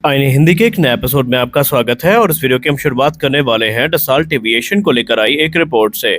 आईने हिंदी के एक नए एपिसोड में आपका स्वागत है और इस वीडियो की हम शुरुआत करने वाले हैं डसाल्ट एविएशन को लेकर आई एक रिपोर्ट से।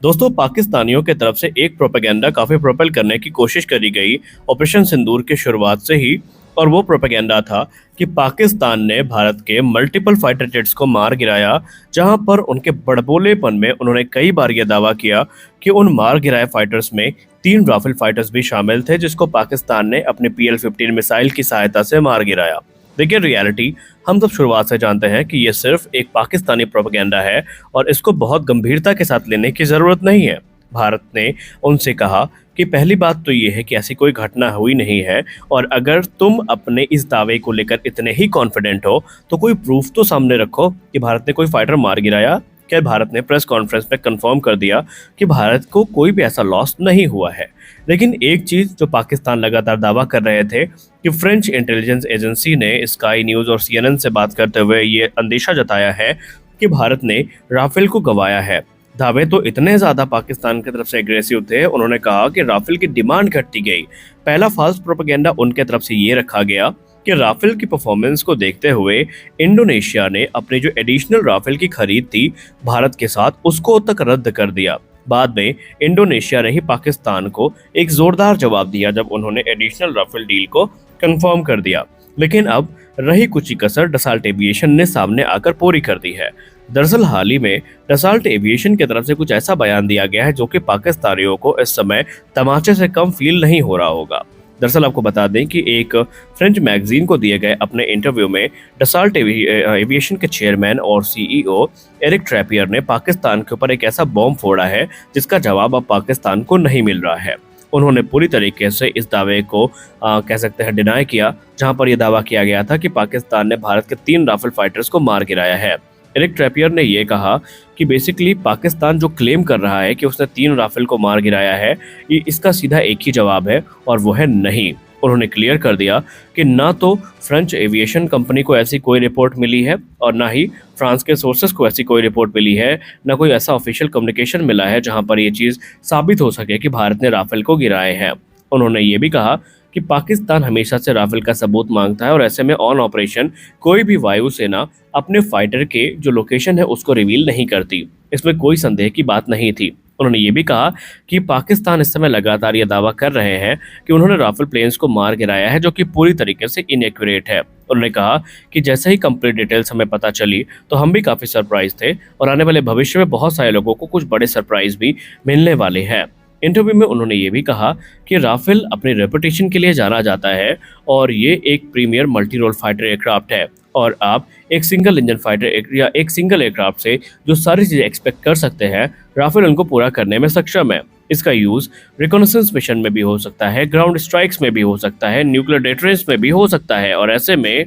दोस्तों, पाकिस्तानियों की तरफ से एक प्रोपेगेंडा काफी प्रोपेल करने की कोशिश करी गई ऑपरेशन सिंदूर की शुरुआत से ही, और वो प्रोपेगेंडा था कि पाकिस्तान ने भारत के मल्टीपल फाइटर जेट्स को मार गिराया, जहां पर उनके बड़बोलेपन में उन्होंने कई बार यह दावा किया कि उन मार गिराए फाइटर्स में 3 राफेल फाइटर्स भी शामिल थे, जिसको पाकिस्तान ने अपने PL-15 मिसाइल की सहायता से मार गिराया। देखिए, रियलिटी हम सब शुरुआत से जानते हैं कि ये सिर्फ एक पाकिस्तानी प्रोपेगेंडा है और इसको बहुत गंभीरता के साथ लेने की ज़रूरत नहीं है। भारत ने उनसे कहा कि पहली बात तो ये है कि ऐसी कोई घटना हुई नहीं है, और अगर तुम अपने इस दावे को लेकर इतने ही कॉन्फिडेंट हो तो कोई प्रूफ तो सामने रखो कि भारत ने कोई फाइटर मार गिराया। क्या भारत ने प्रेस कॉन्फ्रेंस में कंफर्म कर दिया कि भारत को कोई भी ऐसा लॉस नहीं हुआ है। लेकिन एक चीज़ जो पाकिस्तान लगातार दावा कर रहे थे कि फ्रेंच इंटेलिजेंस एजेंसी ने स्काई न्यूज़ और CNN से बात करते हुए ये अंदेशा जताया है कि भारत ने राफेल को गंवाया है। दावे तो इतने ज़्यादा पाकिस्तान की तरफ से एग्रेसिव थे, उन्होंने कहा कि राफेल की डिमांड घटती गई। पहला फाल्स प्रोपेगेंडा उनके तरफ से ये रखा गया कि राफेल की परफॉर्मेंस को देखते हुए इंडोनेशिया ने अपनी जो एडिशनल राफेल की खरीद थी भारत के साथ, उसको तक रद्द कर दिया। बाद में इंडोनेशिया ने ही पाकिस्तान को एक जोरदार जवाब दिया जब उन्होंने एडिशनल राफेल डील को कंफर्म कर दिया। लेकिन अब रही कुछ ही कसर डसाल्ट एविएशन ने सामने आकर पूरी कर दी है। दरअसल हाल ही में डसाल्ट एविएशन की तरफ से कुछ ऐसा बयान दिया गया है जो कि पाकिस्तानियों को इस समय तमाचे से कम फील नहीं हो रहा होगा। दरअसल आपको बता दें कि एक फ्रेंच मैगजीन को दिए गए अपने इंटरव्यू में डसाल्ट एविएशन के चेयरमैन और CEO एरिक ट्रैपियर ने पाकिस्तान के ऊपर एक ऐसा बॉम्ब फोड़ा है जिसका जवाब अब पाकिस्तान को नहीं मिल रहा है। उन्होंने पूरी तरीके से इस दावे को कह सकते हैं डिनाई किया, जहां पर यह दावा किया गया था कि पाकिस्तान ने भारत के 3 राफेल फाइटर्स को मार गिराया है। एरिक ट्रैपियर ने यह कहा कि बेसिकली पाकिस्तान जो क्लेम कर रहा है कि उसने 3 राफेल को मार गिराया है, ये इसका सीधा एक ही जवाब है और वो है नहीं। उन्होंने क्लियर कर दिया कि ना तो फ्रेंच एविएशन कंपनी को ऐसी कोई रिपोर्ट मिली है और ना ही फ्रांस के सोर्सेस को ऐसी कोई रिपोर्ट मिली है, ना कोई ऐसा ऑफिशियल कम्युनिकेशन मिला है जहां पर ये चीज़ साबित हो सके कि भारत ने राफेल को गिराए हैं। उन्होंने ये भी कहा कि पाकिस्तान हमेशा से राफेल का सबूत मांगता है और ऐसे में ऑन ऑपरेशन कोई भी वायुसेना अपने फाइटर के जो लोकेशन है उसको रिवील नहीं करती। इसमें कोई संदेह की बात नहीं थी। उन्होंने ये भी कहा कि पाकिस्तान इस समय लगातार ये दावा कर रहे हैं कि उन्होंने राफेल प्लेन्स को मार गिराया है, जो कि पूरी तरीके से इनएक्यूरेट है। उन्होंने कहा कि जैसे ही कंप्लीट डिटेल्स हमें पता चली तो हम भी काफ़ी सरप्राइज थे और आने वाले भविष्य में बहुत सारे लोगों को कुछ बड़े सरप्राइज भी मिलने वाले हैं। इंटरव्यू में उन्होंने ये भी कहा कि राफेल अपनी रेपुटेशन के लिए जाना जाता है और ये एक premier multi role fighter aircraft है, और आप एक सिंगल इंजन फाइटर या एक सिंगल एयरक्राफ्ट से जो सारी चीज़ें एक्सपेक्ट कर सकते हैं, राफेल उनको पूरा करने में सक्षम है। इसका यूज़ रिकॉनेसेंस मिशन में भी हो सकता है, ग्राउंड स्ट्राइक्स में भी हो सकता है, न्यूक्लियर डेटरेंस में भी हो सकता है, और ऐसे में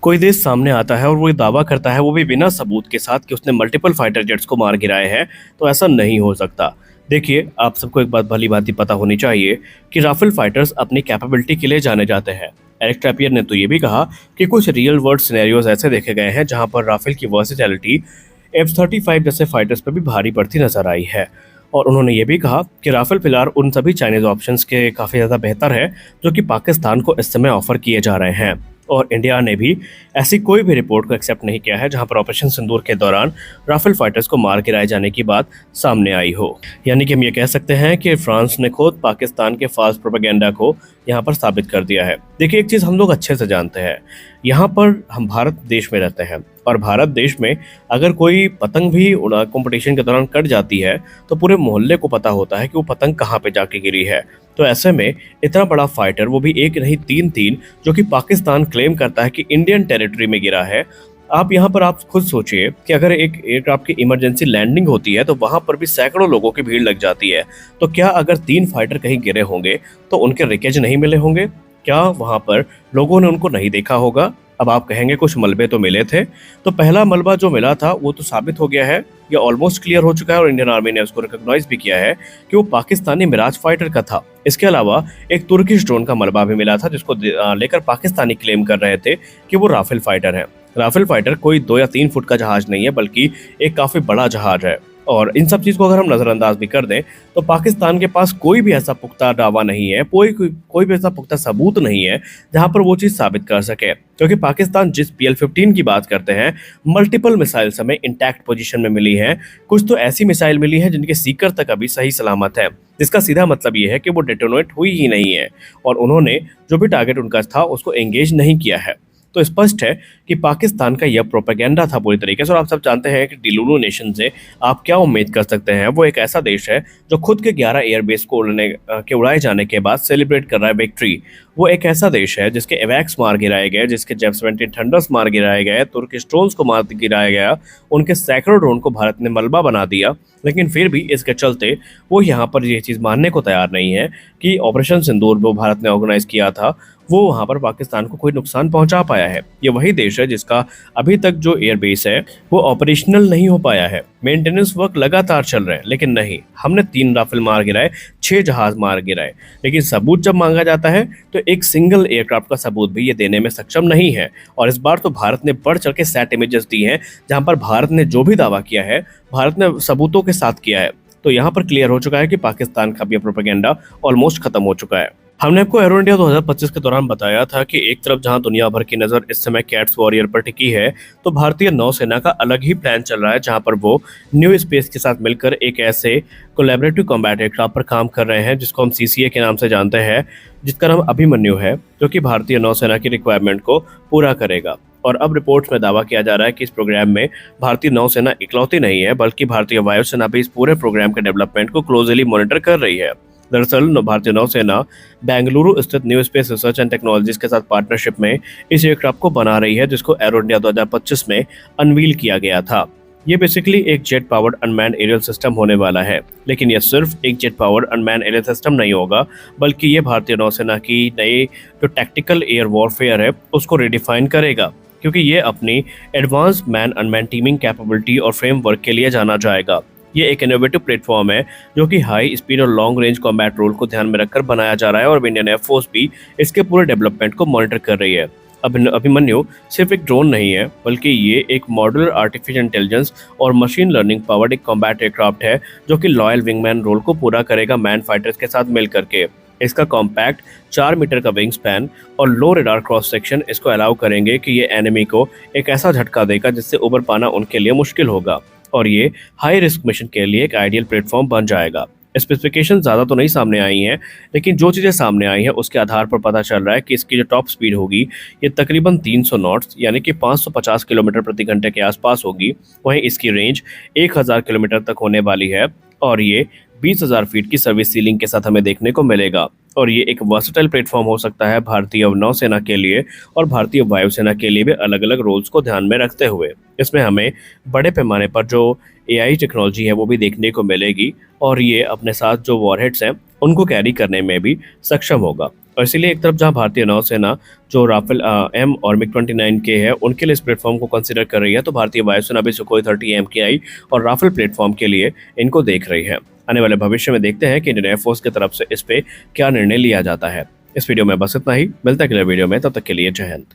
कोई देश सामने आता है और वो दावा करता है, वो भी बिना सबूत के साथ, कि उसने मल्टीपल फाइटर जेट्स को मार गिराए हैं, तो ऐसा नहीं हो सकता। देखिए, आप सबको एक बात भली भांति पता होनी चाहिए कि राफेल फाइटर्स अपनी कैपेबिलिटी के लिए जाने जाते हैं। एरिक ट्रैपियर ने तो ये भी कहा कि कुछ रियल वर्ल्ड सिनेरियोज ऐसे देखे गए हैं जहां पर राफेल की वर्सेटैलिटी F-35 जैसे फाइटर्स पर भी भारी पड़ती नजर आई है। और उन्होंने ये भी कहा कि राफेल फिलहाल उन सभी चाइनीज ऑप्शंस के काफ़ी ज़्यादा बेहतर है जो कि पाकिस्तान को इस समय ऑफर किए जा रहे हैं, और इंडिया ने भी ऐसी कोई भी रिपोर्ट को एक्सेप्ट नहीं किया है जहां पर ऑपरेशन सिंदूर के दौरान राफेल फाइटर्स को मार गिराए जाने की बात सामने आई हो। यानी कि हम ये कह सकते हैं कि फ्रांस ने खुद पाकिस्तान के फाल्स प्रोपेगेंडा को यहाँ पर साबित कर दिया है। देखिए, एक चीज़ हम लोग अच्छे से जानते हैं, यहाँ पर हम भारत देश में रहते हैं और भारत देश में अगर कोई पतंग भी कंपटीशन के दौरान कट जाती है तो पूरे मोहल्ले को पता होता है कि वो पतंग कहाँ पे जाके गिरी है। तो ऐसे में इतना बड़ा फाइटर, वो भी एक नहीं 3 जो कि पाकिस्तान क्लेम करता है कि इंडियन टेरिटरी में गिरा है। आप यहाँ पर आप खुद सोचिए कि अगर एक एयरक्राफ्ट की इमरजेंसी लैंडिंग होती है तो वहाँ पर भी सैकड़ों लोगों की भीड़ लग जाती है। तो क्या अगर 3 फाइटर कहीं गिरे होंगे तो उनके रिकेज नहीं मिले होंगे? क्या वहाँ पर लोगों ने उनको नहीं देखा होगा? अब आप कहेंगे कुछ मलबे तो मिले थे, तो पहला मलबा जो मिला था वो तो साबित हो गया है, ये ऑलमोस्ट क्लियर हो चुका है और इंडियन आर्मी ने उसको रिकॉग्नाइज भी किया है कि वो पाकिस्तानी मिराज फाइटर का था। इसके अलावा एक तुर्किश ड्रोन का मलबा भी मिला था जिसको लेकर पाकिस्तानी क्लेम कर रहे थे कि वो राफेल फाइटर है। राफेल फाइटर कोई 2 या 3 फुट का जहाज नहीं है, बल्कि एक काफ़ी बड़ा जहाज है। और इन सब चीज़ को अगर हम नज़रअंदाज भी कर दें तो पाकिस्तान के पास कोई भी ऐसा पुख्ता दावा नहीं है, कोई भी ऐसा पुख्ता सबूत नहीं है जहां पर वो चीज़ साबित कर सके। क्योंकि पाकिस्तान जिस PL-15 की बात करते हैं, मल्टीपल मिसाइल्स हमें इंटैक्ट पोजीशन में मिली हैं। कुछ तो ऐसी मिसाइल मिली है जिनके सीकर तक अभी सही सलामत है, जिसका सीधा मतलब ये है कि वो डेटोनेट हुई ही नहीं है और उन्होंने जो भी टारगेट उनका था उसको एंगेज नहीं किया है। तो स्पष्ट है कि पाकिस्तान का यह प्रोपेगेंडा था पूरी तरीके से। और आप सब जानते हैं कि डिलुलु नेशन से आप क्या उम्मीद कर सकते हैं। वो एक ऐसा देश है जो खुद के 11 एयरबेस को उड़ाए जाने के बाद सेलिब्रेट कर रहा है विक्ट्री। वो एक ऐसा देश है जिसके एवैक्स मार गिराए गए, जिसके जेफ-17 थंडर्स मार गिराए गए, तुर्किश ड्रोन्स को मार गिराया गया, उनके सैकड़ों ड्रोन को भारत ने मलबा बना दिया। लेकिन फिर भी इसके चलते वो यहाँ पर ये चीज़ मानने को तैयार नहीं है कि ऑपरेशन सिंदूर जो भारत ने ऑर्गेनाइज किया था वो वहाँ पर पाकिस्तान को कोई नुकसान पहुंचा पाया है। ये वही देश है जिसका अभी तक जो एयरबेस है वो ऑपरेशनल नहीं हो पाया है। मेंटेनेंस वर्क लगातार चल रहे हैं, लेकिन नहीं, हमने 3 राफेल मार गिराए, 6 जहाज मार गिराए, लेकिन सबूत जब मांगा जाता है तो एक सिंगल एयरक्राफ्ट का सबूत भी ये देने में सक्षम नहीं है। और इस बार तो भारत ने बढ़ चढ़ के सैट इमेजेस दी हैं, जहाँ पर भारत ने जो भी दावा किया है भारत ने सबूतों के साथ किया है। तो यहाँ पर क्लियर हो चुका है कि पाकिस्तान का भी प्रोपेगेंडा ऑलमोस्ट खत्म हो चुका है। हमने आपको एरो इंडिया 2025 के दौरान बताया था कि एक तरफ जहां दुनिया भर की नज़र इस समय कैट्स वॉरियर पर टिकी है, तो भारतीय नौसेना का अलग ही प्लान चल रहा है, जहां पर वो न्यू स्पेस के साथ मिलकर एक ऐसे कोलैबोरेटिव कॉम्बैट एयरक्राफ्ट पर काम कर रहे हैं जिसको हम CCA के नाम से जानते हैं, जिसका नाम अभिमन्यु है, जो कि भारतीय नौसेना की रिक्वायरमेंट को पूरा करेगा। और अब रिपोर्ट्स में दावा किया जा रहा है कि इस प्रोग्राम में भारतीय नौसेना इकलौती नहीं है, बल्कि भारतीय वायुसेना भी इस पूरे प्रोग्राम के डेवलपमेंट को क्लोजली मॉनिटर कर रही है। दरअसल भारतीय नौसेना बेंगलुरु स्थित new space research and technologies के साथ पार्टनरशिप में इस एयरक्राफ्ट को बना रही है, जिसको एरो इंडिया 2025 में अनवील किया गया था। ये बेसिकली एक jet powered unmanned aerial system होने वाला है, लेकिन यह सिर्फ एक jet powered unmanned aerial system नहीं होगा, बल्कि ये भारतीय नौसेना की नई जो टैक्टिकल एयर वॉरफेयर है उसको रिडिफाइन करेगा, क्योंकि ये अपनी advance man unmanned teeming capability और फ्रेमवर्क के लिए जाना जाएगा। ये एक इनोवेटिव प्लेटफॉर्म है जो कि हाई स्पीड और लॉन्ग रेंज कॉम्बैट रोल को ध्यान में रखकर बनाया जा रहा है और इंडियन एयरफोर्स भी इसके पूरे डेवलपमेंट को मॉनिटर कर रही है। अभिमन्यु सिर्फ एक ड्रोन नहीं है, बल्कि ये एक मॉड्यूलर आर्टिफिशियल इंटेलिजेंस और मशीन लर्निंग पावर्ड एक कॉम्बैट एयरक्राफ्ट है जो कि लॉयल विंगमैन रोल को पूरा करेगा मैन फाइटर्स के साथ मिल करके। इसका कॉम्पैक्ट 4 मीटर का विंग स्पैन और लो रेडार क्रॉस सेक्शन इसको अलाउ करेंगे कि ये एनिमी को एक ऐसा झटका देगा जिससे उबर पाना उनके लिए मुश्किल होगा, और ये हाई रिस्क मिशन के लिए एक आइडियल प्लेटफॉर्म बन जाएगा। स्पेसिफिकेशन ज़्यादा तो नहीं सामने आई हैं, लेकिन जो चीज़ें सामने आई हैं उसके आधार पर पता चल रहा है कि इसकी जो टॉप स्पीड होगी ये तकरीबन 300 नॉट्स यानी कि 550 किलोमीटर प्रति घंटे के आसपास होगी। वहीं इसकी रेंज 1000 किलोमीटर तक होने वाली है और ये 20,000 फीट की सर्विस सीलिंग के साथ हमें देखने को मिलेगा। और ये एक वर्सेटाइल प्लेटफॉर्म हो सकता है भारतीय नौसेना के लिए और भारतीय वायुसेना के लिए भी, अलग अलग रोल्स को ध्यान में रखते हुए। इसमें हमें बड़े पैमाने पर जो AI टेक्नोलॉजी है वो भी देखने को मिलेगी और ये अपने साथ जो वॉरहेड्स हैं उनको कैरी करने में भी सक्षम होगा। और इसीलिए एक तरफ जहां भारतीय नौसेना जो राफेल M और MiG-29 के है उनके लिए इस प्लेटफॉर्म को कंसिडर कर रही है, तो भारतीय वायुसेना भी सुखोई 30 MKI और राफेल प्लेटफॉर्म के लिए इनको देख रही है। आने वाले भविष्य में देखते हैं कि इंडियन एयरफोर्स की तरफ से इस पे क्या निर्णय लिया जाता है। इस वीडियो में बस इतना ही, मिलता है अगले वीडियो में, तब तक के लिए जय हिंद।